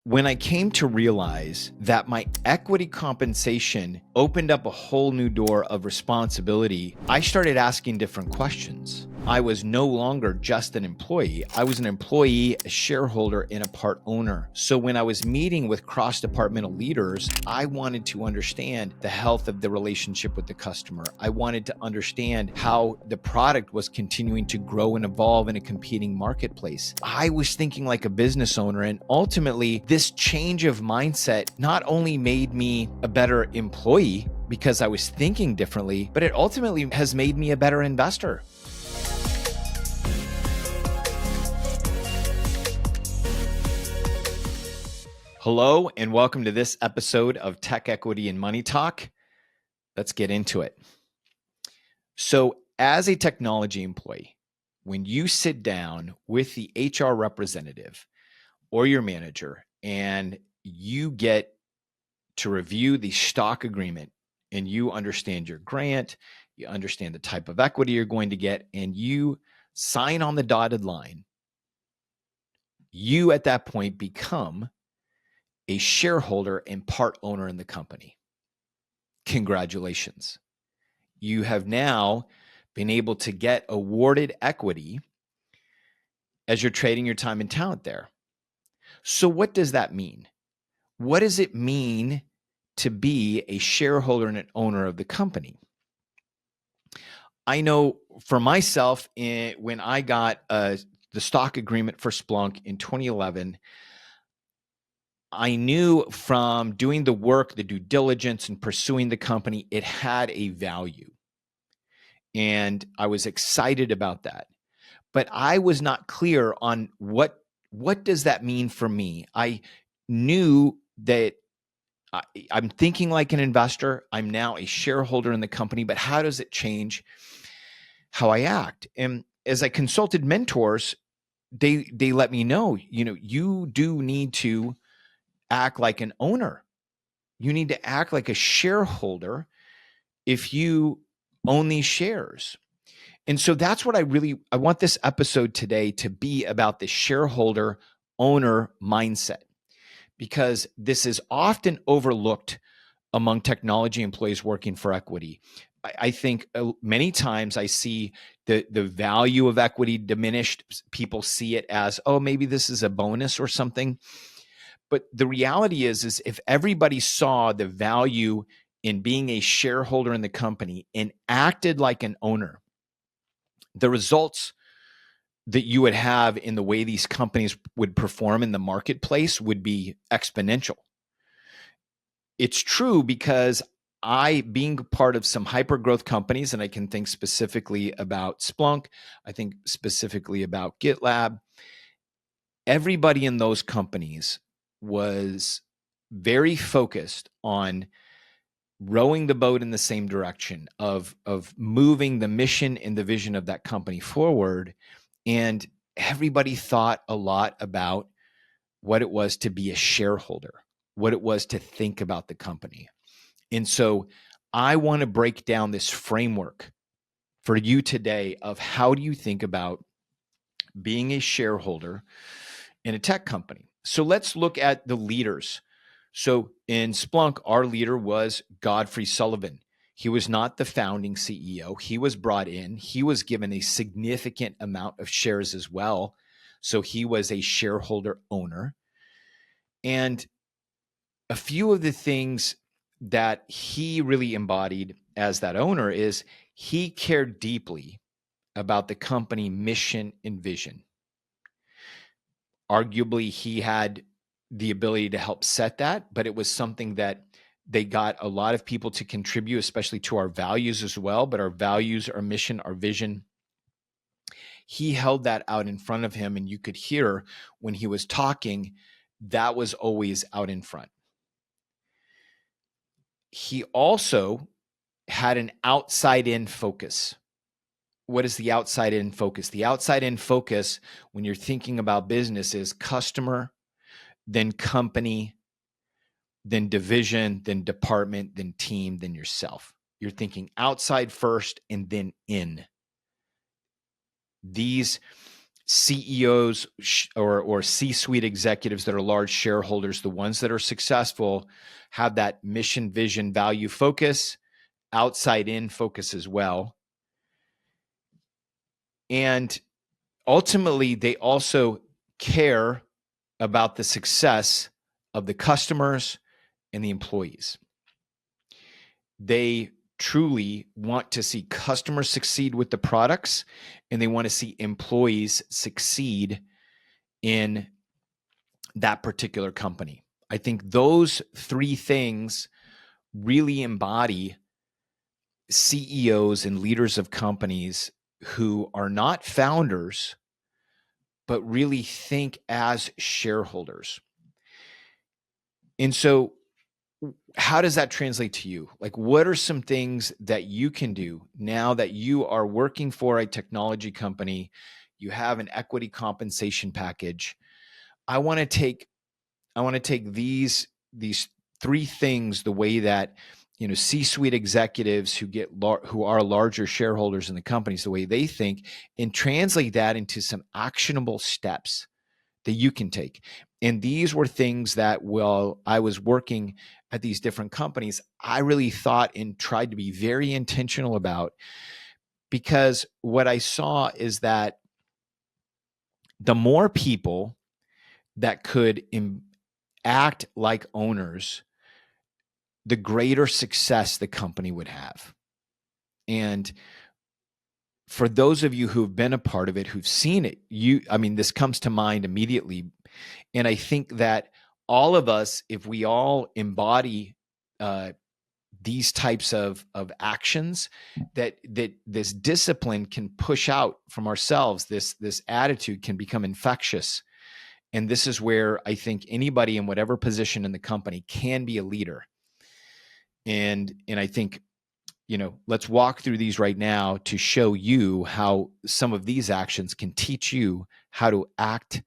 When I came to realize that my equity compensation opened up a whole new door of responsibility, I started asking different questions. I was no longer just an employee. I was an employee, a shareholder, and a part owner. So when I was meeting with cross-departmental leaders, I wanted to understand the health of the relationship with the customer. I wanted to understand how the product was continuing to grow and evolve in a competing marketplace. I was thinking like a business owner, and ultimately, this change of mindset not only made me a better employee because I was thinking differently, but it ultimately has made me a better investor. Hello, and welcome to this episode of Tech Equity and Money Talk. Let's get into it. So, as a technology employee, when you sit down with the HR representative or your manager and you get to review the stock agreement and you understand your grant, you understand the type of equity you're going to get, and you sign on the dotted line, you at that point become a shareholder and part owner in the company. Congratulations. You have now been able to get awarded equity as you're trading your time and talent there. So what does that mean? What does it mean to be a shareholder and an owner of the company? I know for myself, when I got the stock agreement for Splunk in 2011, I knew from doing the work, the due diligence, and pursuing the company, it had a value. And I was excited about that. But I was not clear on what does that mean for me. I knew that I'm thinking like an investor. I'm now a shareholder in the company, but how does it change how I act? And as I consulted mentors, they let me know, you do need to act like an owner. You need to act like a shareholder if you own these shares. And so that's what I want this episode today to be about, the shareholder owner mindset, because this is often overlooked among technology employees working for equity. I think many times I see the value of equity diminished. People see it as, oh, maybe this is a bonus or something. But the reality is if everybody saw the value in being a shareholder in the company and acted like an owner, the results that you would have in the way these companies would perform in the marketplace would be exponential. It's true because being part of some hyper growth companies, and I can think specifically about Splunk, I think specifically about GitLab, everybody in those companies was very focused on rowing the boat in the same direction of moving the mission and the vision of that company forward. And everybody thought a lot about what it was to be a shareholder, what it was to think about the company. And so I want to break down this framework for you today of how do you think about being a shareholder in a tech company. So let's look at the leaders. So in Splunk, our leader was Godfrey Sullivan. He was not the founding CEO. He was brought in. He was given a significant amount of shares as well. So he was a shareholder owner. And a few of the things that he really embodied as that owner is he cared deeply about the company mission and vision. Arguably, he had the ability to help set that, but it was something that they got a lot of people to contribute, especially to our values as well. But our values, our mission, our vision, he held that out in front of him, and you could hear when he was talking, that was always out in front. He also had an outside-in focus. What is the outside-in focus? The outside-in focus, when you're thinking about business, is customer, then company, then division, then department, then team, then yourself. You're thinking outside first and then in. These CEOs or C-suite executives that are large shareholders, the ones that are successful, have that mission, vision, value focus, outside in focus as well. And ultimately, they also care about the success of the customers and the employees. They truly want to see customers succeed with the products, and they want to see employees succeed in that particular company. I think those three things really embody CEOs and leaders of companies who are not founders, but really think as shareholders. And so, how does that translate to you? Like, what are some things that you can do now that you are working for a technology company? You have an equity compensation package. I want to take these three things the way that C-suite executives who are larger shareholders in the companies, the way they think, and translate that into some actionable steps that you can take. And these were things that while I was working at these different companies, I really thought and tried to be very intentional about, because what I saw is that the more people that could act like owners, the greater success the company would have. And for those of you who've been a part of it, who've seen it, this comes to mind immediately. And I think that all of us, if we all embody these types of actions, that this discipline can push out from ourselves. This attitude can become infectious. And this is where I think anybody in whatever position in the company can be a leader. And I think, let's walk through these right now to show you how some of these actions can teach you how to act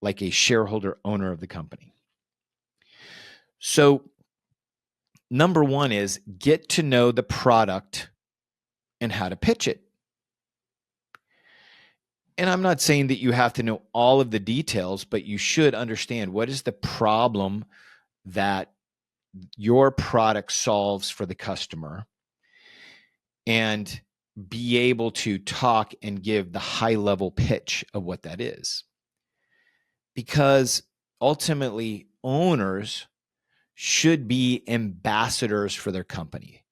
like a shareholder owner of the company. So, number one is get to know the product and how to pitch it. And I'm not saying that you have to know all of the details, but you should understand what is the problem that your product solves for the customer, and be able to talk and give the high-level pitch of what that is. Because ultimately, owners should be ambassadors for their company.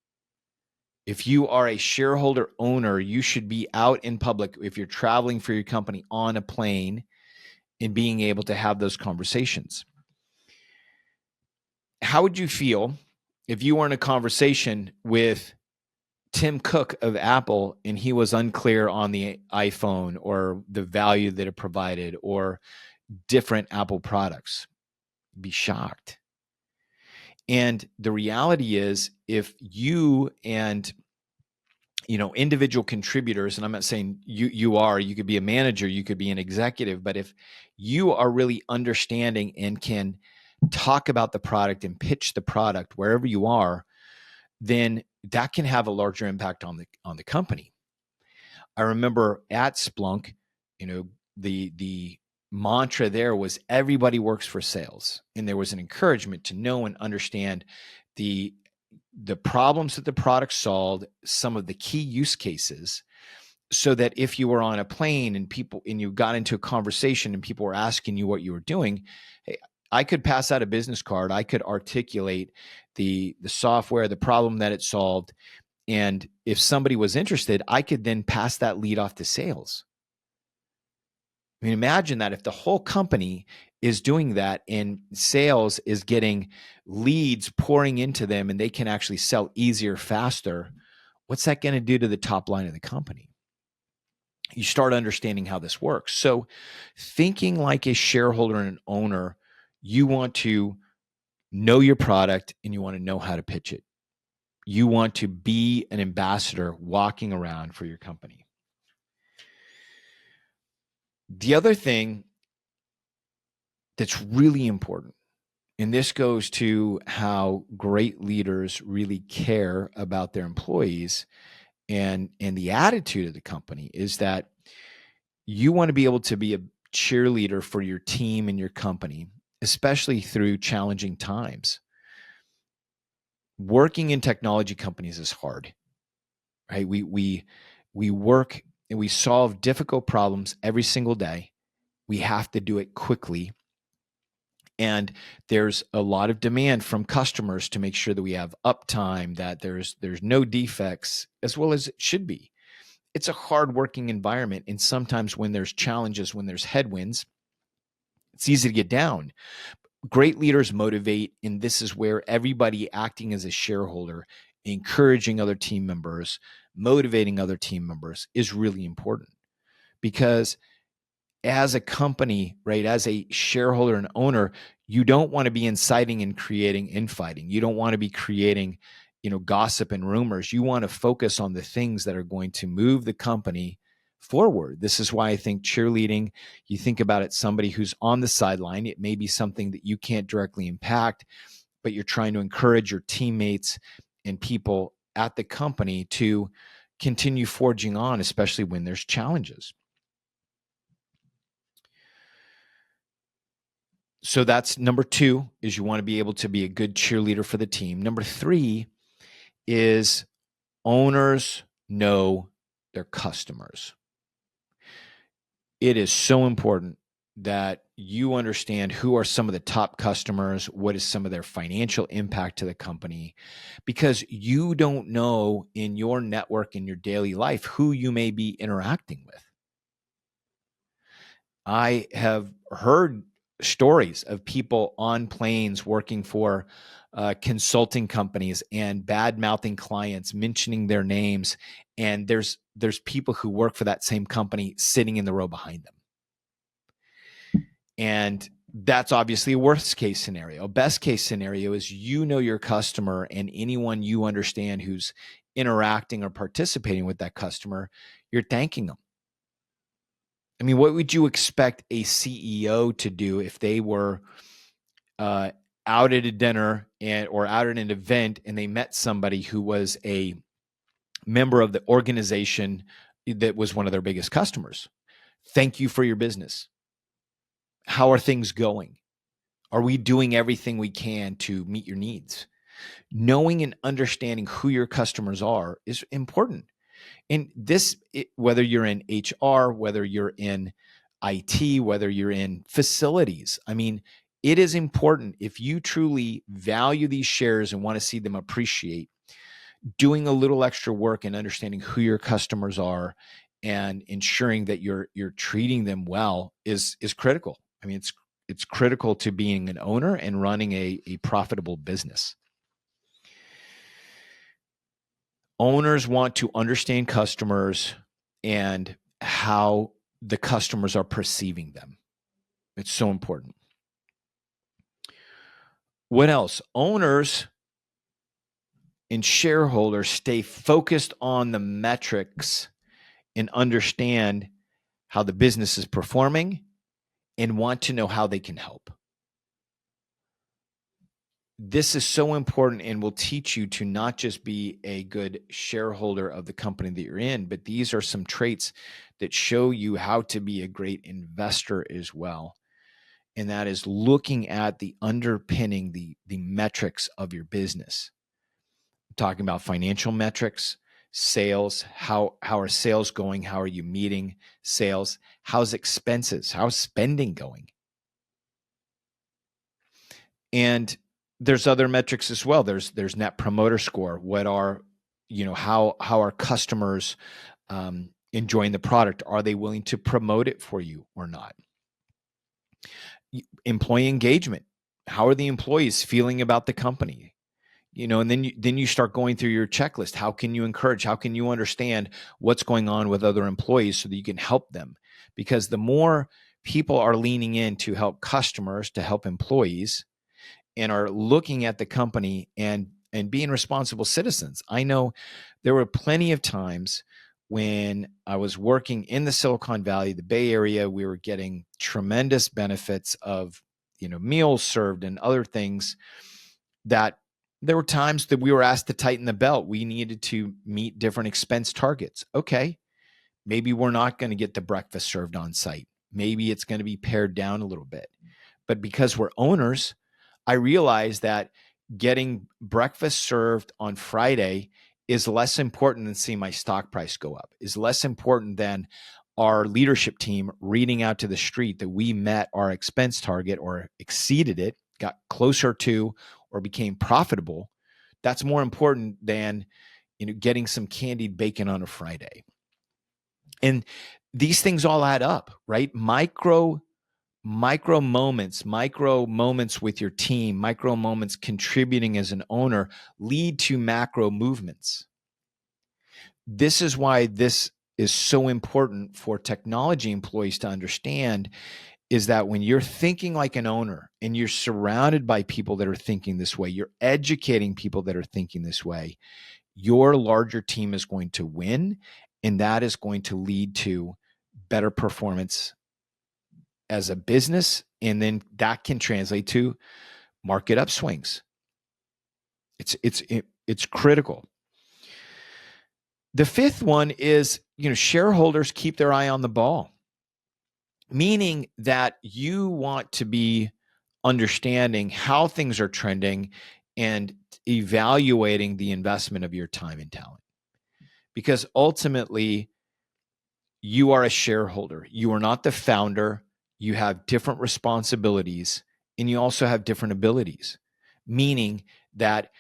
If you are a shareholder owner, you should be out in public, if you're traveling for your company on a plane, and being able to have those conversations. How would you feel if you were in a conversation with Tim Cook of Apple and he was unclear on the iPhone or the value that it provided or different Apple products? Be shocked. And the reality is, if you and individual contributors, and I'm not saying you could be a manager, you could be an executive, but if you are really understanding and can talk about the product and pitch the product wherever you are, then that can have a larger impact on the company. I remember at Splunk, the mantra there was everybody works for sales, and there was an encouragement to know and understand the problems that the product solved, some of the key use cases, so that if you were on a plane and you got into a conversation and people were asking you what you were doing, hey, I could pass out a business card. I could articulate the software, the problem that it solved. And if somebody was interested, I could then pass that lead off to sales. I mean, imagine that if the whole company is doing that and sales is getting leads pouring into them and they can actually sell easier, faster, what's that going to do to the top line of the company? You start understanding how this works. So thinking like a shareholder and an owner, you want to know your product and you want to know how to pitch it. You want to be an ambassador walking around for your company. The other thing that's really important, and this goes to how great leaders really care about their employees and the attitude of the company, is that You want to be able to be a cheerleader for your team and your company, especially through challenging times. Working in technology companies is hard, right? We work and we solve difficult problems every single day. We have to do it quickly. And there's a lot of demand from customers to make sure that we have uptime, that there's no defects, as well as it should be. It's a hard working environment. And sometimes when there's challenges, when there's headwinds, it's easy to get down. Great leaders motivate, and this is where everybody acting as a shareholder, encouraging other team members, motivating other team members is really important. Because as a company, right, as a shareholder and owner, you don't want to be inciting and creating infighting. You don't want to be creating, gossip and rumors. You want to focus on the things that are going to move the company forward. This is why I think cheerleading, you think about it, somebody who's on the sideline, it may be something that you can't directly impact, but you're trying to encourage your teammates and people at the company to continue forging on, especially when there's challenges. So that's number 2, is you want to be able to be a good cheerleader for the team. Number 3 is owners know their customers. It is so important that you understand who are some of the top customers, what is some of their financial impact to the company, because you don't know in your network, in your daily life, who you may be interacting with. I have heard stories of people on planes working for consulting companies and bad mouthing clients, mentioning their names. And there's people who work for that same company sitting in the row behind them. And that's obviously a worst case scenario. Best case scenario is your customer, and anyone you understand who's interacting or participating with that customer, you're thanking them. I mean, what would you expect a CEO to do if they were out at a dinner or out at an event and they met somebody who was a member of the organization that was one of their biggest customers? Thank you for your business. How are things going? Are we doing everything we can to meet your needs? Knowing and understanding who your customers are is important. And this, whether you're in HR, whether you're in IT, whether you're in facilities, I mean, it is important. If you truly value these shares and want to see them appreciate, doing a little extra work and understanding who your customers are and ensuring that you're treating them well is critical. I mean, it's critical to being an owner and running a profitable business. Owners want to understand customers and how the customers are perceiving them. It's so important. What else? Owners and shareholders stay focused on the metrics and understand how the business is performing and want to know how they can help. This is so important and will teach you to not just be a good shareholder of the company that you're in, but these are some traits that show you how to be a great investor as well. And that is looking at the underpinning, the metrics of your business. I'm talking about financial metrics, sales, how are sales going? How are you meeting sales? How's expenses? How's spending going? And there's other metrics as well. There's net promoter score. What are, how are customers enjoying the product? Are they willing to promote it for you or not? Employee engagement. How are the employees feeling about the company? And then you start going through your checklist. How can you encourage? How can you understand what's going on with other employees so that you can help them? Because the more people are leaning in to help customers, to help employees, and are looking at the company and being responsible citizens. I know there were plenty of times when I was working in the Silicon Valley, the Bay Area, we were getting tremendous benefits of, meals served and other things, that there were times that we were asked to tighten the belt. We needed to meet different expense targets. Okay, Maybe we're not going to get the breakfast served on site. Maybe it's going to be pared down a little bit. But because we're owners, I realize that getting breakfast served on Friday is less important than seeing my stock price go up, is less important than our leadership team reading out to the street that we met our expense target or exceeded it, got closer to, or became profitable. That's more important than getting some candied bacon on a Friday. And these things all add up, right? Micro moments with your team, micro moments contributing as an owner lead to macro movements. This is why this is so important for technology employees to understand, is that when you're thinking like an owner and you're surrounded by people that are thinking this way, you're educating people that are thinking this way, your larger team is going to win, and that is going to lead to better performance as a business, and then that can translate to market upswings. It's critical. The fifth one is, shareholders keep their eye on the ball, meaning that you want to be understanding how things are trending and evaluating the investment of your time and talent. Because ultimately, you are a shareholder. You are not the founder. You have different responsibilities, and you also have different abilities, meaning that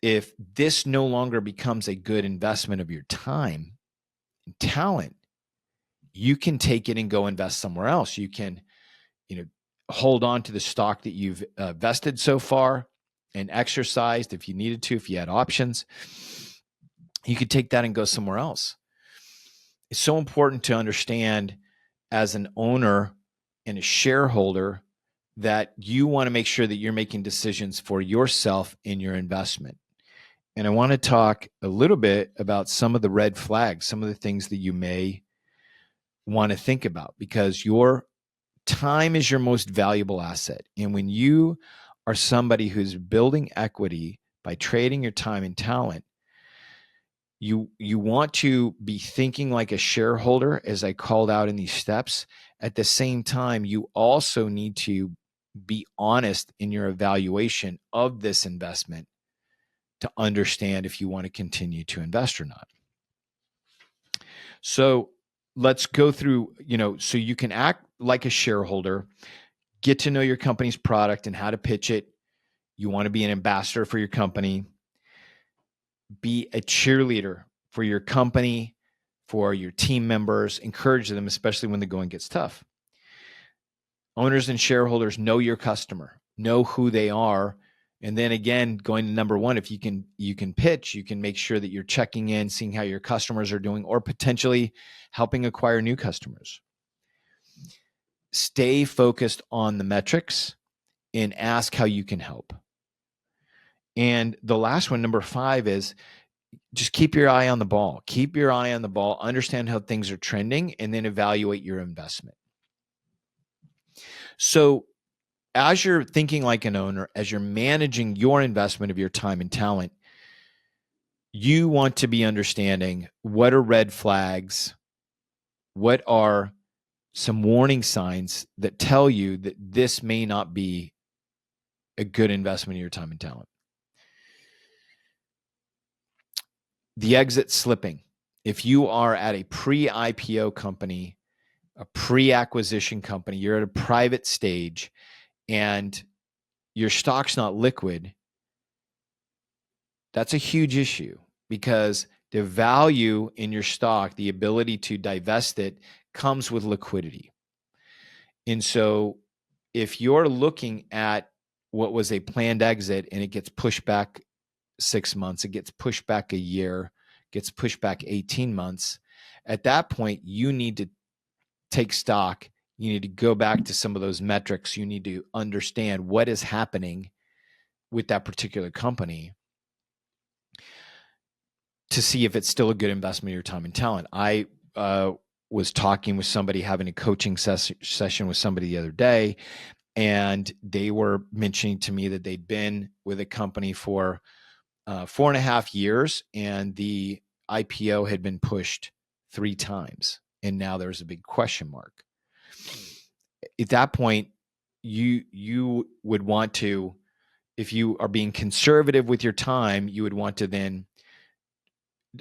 if this no longer becomes a good investment of your time and talent, you can take it and go invest somewhere else. You can, hold on to the stock that you've vested so far and exercised if you needed to, if you had options. You could take that and go somewhere else. It's so important to understand as an owner and a shareholder that you want to make sure that you're making decisions for yourself in your investment. And I want to talk a little bit about some of the red flags, some of the things that you may want to think about, because your time is your most valuable asset. And when you are somebody who's building equity by trading your time and talent, you want to be thinking like a shareholder, as I called out in these steps. At the same time, you also need to be honest in your evaluation of this investment to understand if you want to continue to invest or not. So let's go through, so you can act like a shareholder, get to know your company's product and how to pitch it. You want to be an ambassador for your company, be a cheerleader for your company, for your team members, encourage them, especially when the going gets tough. Owners and shareholders know your customer, know who they are. And then again, going to number one, if you can pitch, you can make sure that you're checking in, seeing how your customers are doing, or potentially helping acquire new customers. Stay focused on the metrics and ask how you can help. And the last one, number 5, is just keep your eye on the ball. Keep your eye on the ball, understand how things are trending, and then evaluate your investment. So as you're thinking like an owner, as you're managing your investment of your time and talent, you want to be understanding what are red flags, what are some warning signs that tell you that this may not be a good investment of your time and talent. The exit slipping. If you are at a pre-IPO company, a pre-acquisition company, you're at a private stage and your stock's not liquid, that's a huge issue, because the value in your stock, the ability to divest it, comes with liquidity. And so if you're looking at what was a planned exit and it gets pushed back 6 months, it gets pushed back a year, gets pushed back 18 months, at that point, you need to take stock. You need to go back to some of those metrics. You need to understand what is happening with that particular company to see if it's still a good investment of your time and talent. I was talking with somebody, having a coaching session with somebody the other day, and they were mentioning to me that they'd been with a company for 4.5 years, and the IPO had been pushed 3 times. and now there's a big question mark. At that point, you would want to, if you are being conservative with your time, you would want to then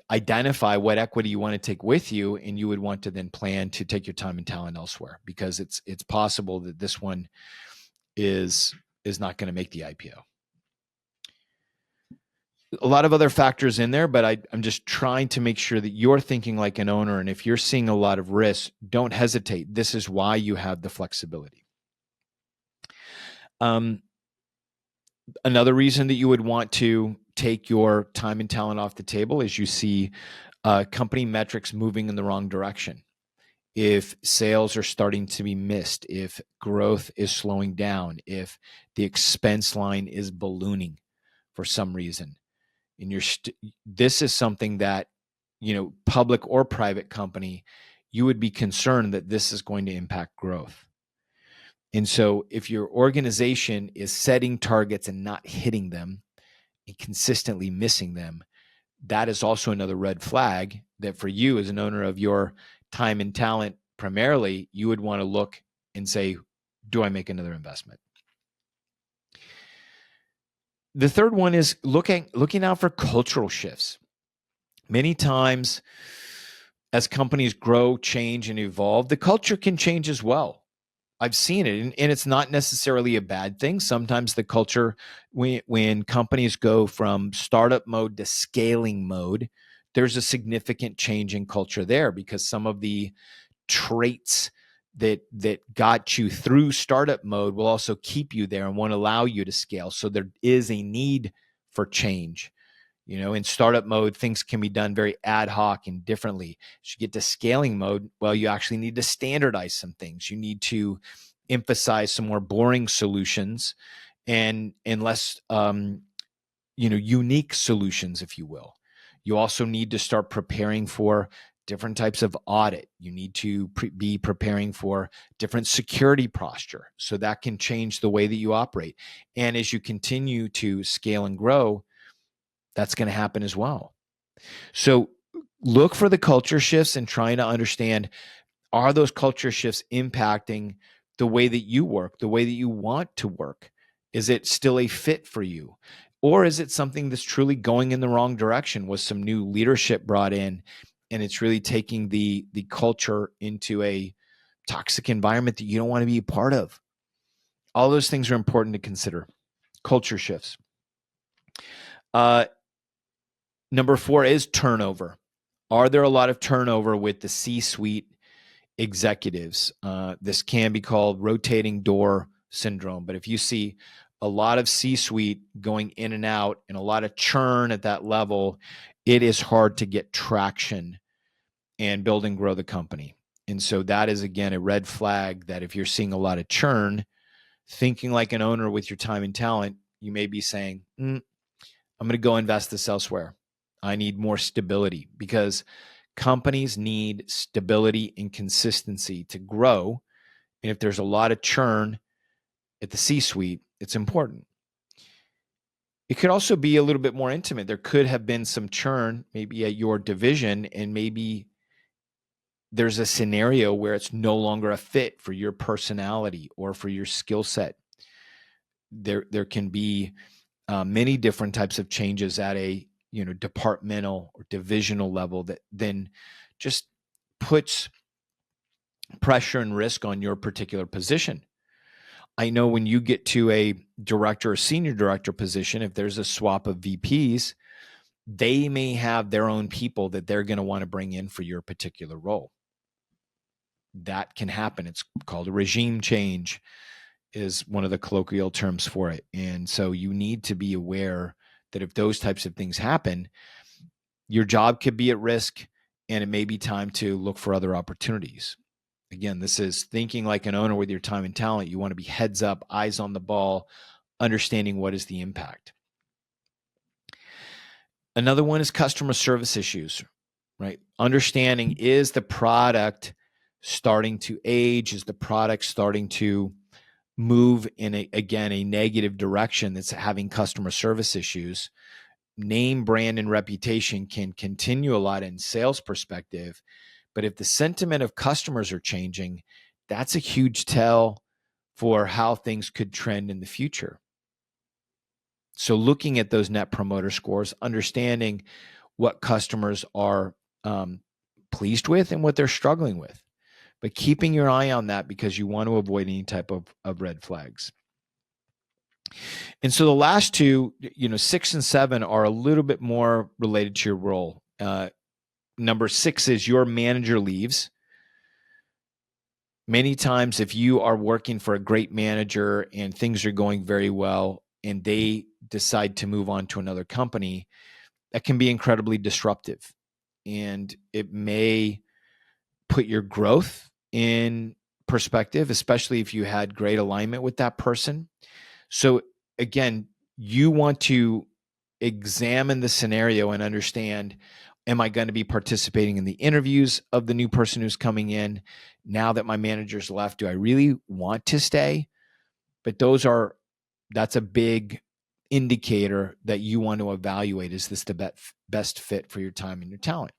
identify what equity you want to take with you, and you would want to then plan to take your time and talent elsewhere, because it's possible that this one is not going to make the IPO. A lot of other factors in there, but I'm just trying to make sure that you're thinking like an owner. And if you're seeing a lot of risk, don't hesitate. This is why you have the flexibility. Another reason that you would want to take your time and talent off the table is you see company metrics moving in the wrong direction. If sales are starting to be missed, if growth is slowing down, if the expense line is ballooning for some reason, and this is something that, public or private company, you would be concerned that this is going to impact growth. And so if your organization is setting targets and not hitting them and consistently missing them, that is also another red flag that for you as an owner of your time and talent, primarily, you would want to look and say, do I make another investment? The third one is looking out for cultural shifts. Many times as companies grow, change, and evolve, the culture can change as well. I've seen it, and it's not necessarily a bad thing. Sometimes the culture, when companies go from startup mode to scaling mode, there's a significant change in culture there, because some of the traits that got you through startup mode will also keep you there and won't allow you to scale. So there is a need for change. In startup mode, things can be done very ad hoc and differently. As you get to scaling mode, well, you actually need to standardize some things. You need to emphasize some more boring solutions and less, unique solutions, if you will. You also need to start preparing for different types of audit. You need to be preparing for different security posture, so that can change the way that you operate. And as you continue to scale and grow, that's going to happen as well. So look for the culture shifts and trying to understand, are those culture shifts impacting the way that you work, the way that you want to work? Is it still a fit for you? Or is it something that's truly going in the wrong direction with some new leadership brought in, and it's really taking the culture into a toxic environment that you don't want to be a part of? All those things are important to consider. Culture shifts. Number 4 is turnover. Are there a lot of turnover with the C-suite executives? This can be called rotating door syndrome. But if you see a lot of C-suite going in and out and a lot of churn at that level, it is hard to get traction and build and grow the company. And so that is, again, a red flag that if you're seeing a lot of churn, thinking like an owner with your time and talent, you may be saying, I'm going to go invest this elsewhere. I need more stability, because companies need stability and consistency to grow. And if there's a lot of churn at the C-suite, it's important. It could also be a little bit more intimate. There could have been some churn maybe at your division, and maybe there's a scenario where it's no longer a fit for your personality or for your skill set. There can be many different types of changes at a departmental or divisional level that then just puts pressure and risk on your particular position. I know when you get to a director or senior director position, if there's a swap of VPs, they may have their own people that they're going to want to bring in for your particular role. That can happen. It's called a regime change, is one of the colloquial terms for it. And so you need to be aware that if those types of things happen, your job could be at risk, and it may be time to look for other opportunities. Again, this is thinking like an owner with your time and talent. You want to be heads up, eyes on the ball, understanding what is the impact. Another one is customer service issues, right? Understanding, is the product starting to age? Is the product starting to move in a negative direction that's having customer service issues? Name, brand, and reputation can continue a lot in sales perspective, But if the sentiment of customers are changing, that's a huge tell for how things could trend in the future. So looking at those net promoter scores, understanding what customers are pleased with and what they're struggling with, but keeping your eye on that because you want to avoid any type of red flags. And so the last two, 6 and 7, are a little bit more related to your role. Number 6 is your manager leaves. Many times, if you are working for a great manager and things are going very well and they decide to move on to another company, that can be incredibly disruptive. And it may put your growth in perspective, especially if you had great alignment with that person. So again, you want to examine the scenario and understand, am I going to be participating in the interviews of the new person who's coming in? Now that my manager's left, do I really want to stay? But that's a big indicator that you want to evaluate. Is this the best fit for your time and your talent?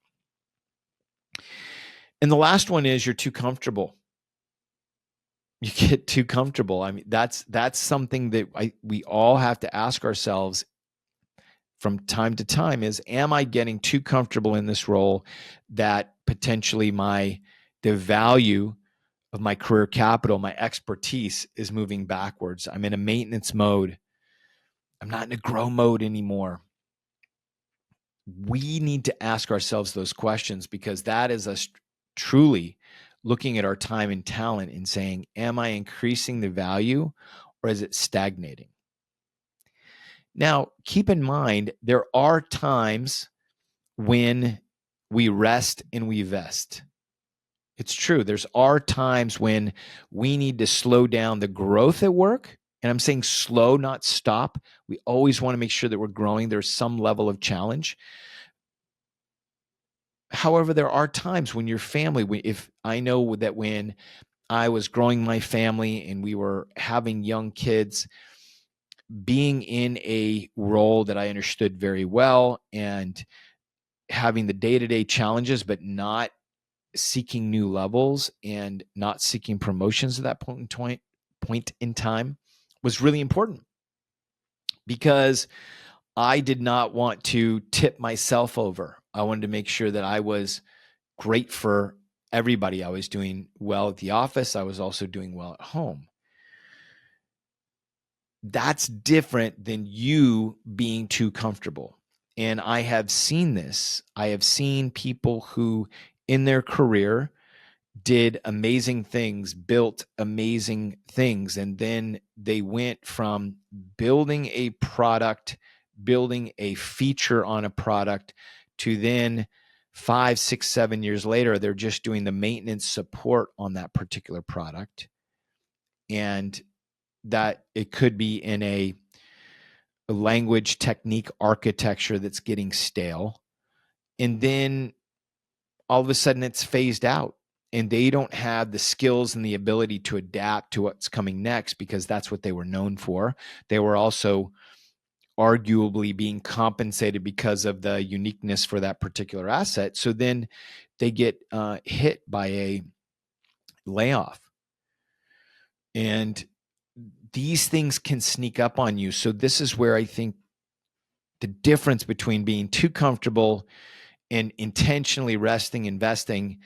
And the last one is you're too comfortable. You get too comfortable. I mean, that's something that we all have to ask ourselves from time to time is, am I getting too comfortable in this role that potentially the value of my career capital, my expertise is moving backwards? I'm in a maintenance mode. I'm not in a grow mode anymore. We need to ask ourselves those questions because that is us truly looking at our time and talent and saying, am I increasing the value or is it stagnating? Now, keep in mind, there are times when we rest and we vest. It's true. There's times when we need to slow down the growth at work. And I'm saying slow, not stop. We always want to make sure that we're growing. There's some level of challenge. However, there are times when your family, if I know that when I was growing my family and we were having young kids, being in a role that I understood very well and having the day-to-day challenges, but not seeking new levels and not seeking promotions at that point in time was really important because I did not want to tip myself over. I wanted to make sure that I was great for everybody. I was doing well at the office. I was also doing well at home. That's different than you being too comfortable. And I have seen this. I have seen people who in their career did amazing things, built amazing things, and then they went from building a product, building a feature on a product, to then 5, 6, 7 years later, they're just doing the maintenance support on that particular product. And that it could be in a language technique architecture that's getting stale. And then all of a sudden it's phased out and they don't have the skills and the ability to adapt to what's coming next because that's what they were known for. They were also arguably being compensated because of the uniqueness for that particular asset. So then they get hit by a layoff. And these things can sneak up on you. So this is where I think the difference between being too comfortable and intentionally resting, investing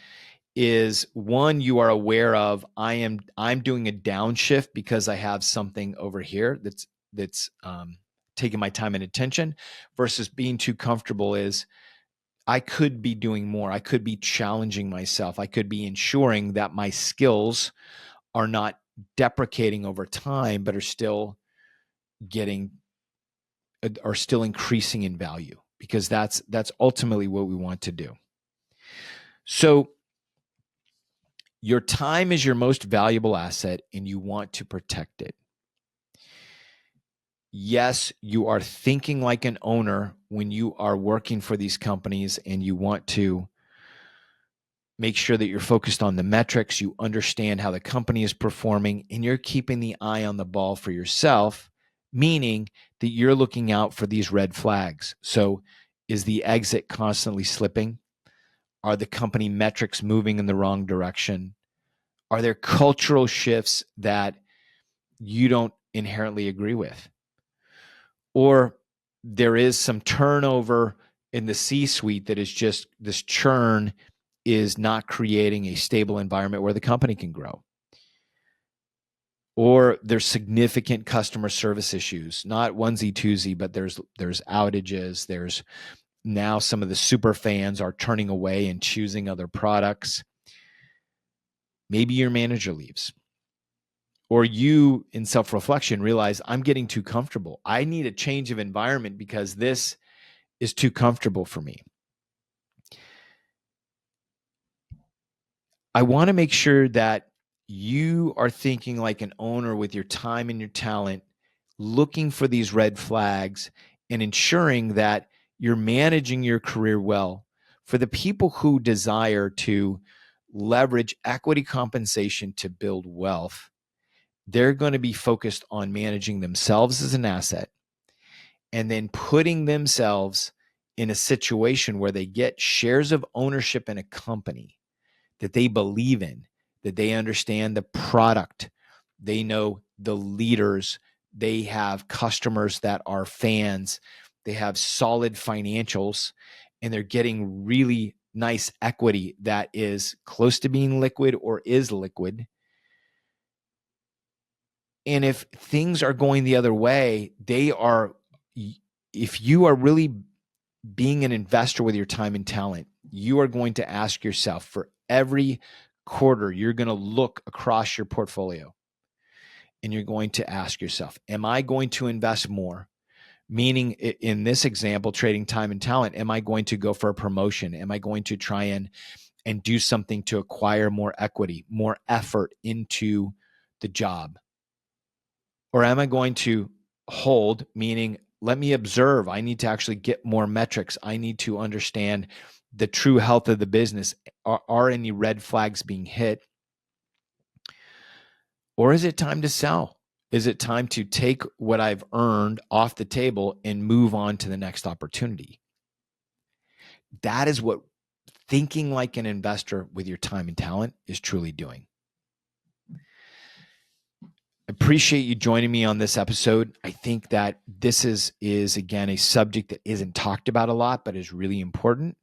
is, one, you are aware of, I'm doing a downshift because I have something over here that's taking my time and attention, versus being too comfortable is I could be doing more. I could be challenging myself. I could be ensuring that my skills are not deprecating over time, but are still increasing in value, because that's ultimately what we want to do. So your time is your most valuable asset and you want to protect it. Yes, you are thinking like an owner when you are working for these companies and you want to make sure that you're focused on the metrics, you understand how the company is performing, and you're keeping the eye on the ball for yourself, meaning that you're looking out for these red flags. So is the exit constantly slipping? Are the company metrics moving in the wrong direction? Are there cultural shifts that you don't inherently agree with? Or there is some turnover in the C-suite that is just this churn is not creating a stable environment where the company can grow. Or there's significant customer service issues, not onesie twosie, but there's outages. There's now some of the super fans are turning away and choosing other products. Maybe your manager leaves. Or you, in self-reflection, realize I'm getting too comfortable. I need a change of environment because this is too comfortable for me. I want to make sure that you are thinking like an owner with your time and your talent, looking for these red flags and ensuring that you're managing your career well. For the people who desire to leverage equity compensation to build wealth, they're going to be focused on managing themselves as an asset and then putting themselves in a situation where they get shares of ownership in a company that they believe in, that they understand the product, they know the leaders, they have customers that are fans, they have solid financials, and they're getting really nice equity that is close to being liquid or is liquid. And if things are going the other way, if you are really being an investor with your time and talent, you are going to ask yourself for every quarter, you're going to look across your portfolio and you're going to ask yourself, am I going to invest more? Meaning, in this example, trading time and talent, am I going to go for a promotion? Am I going to try and do something to acquire more equity, more effort into the job? Or am I going to hold, meaning let me observe? I need to actually get more metrics. I need to understand the true health of the business. Are any red flags being hit? Or is it time to sell? Is it time to take what I've earned off the table and move on to the next opportunity? That is what thinking like an investor with your time and talent is truly doing. Appreciate you joining me on this episode. I think that this is again a subject that isn't talked about a lot, but is really important.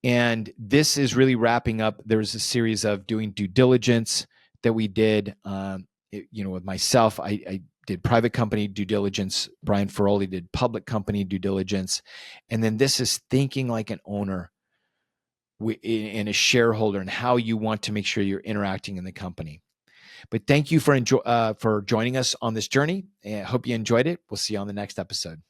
And this is really wrapping up. There was a series of doing due diligence that we did. With myself, I did private company due diligence. Brian Ferroli did public company due diligence, and then this is thinking like an owner and a shareholder, and how you want to make sure you're interacting in the company. But thank you for joining us on this journey. I hope you enjoyed it. We'll see you on the next episode.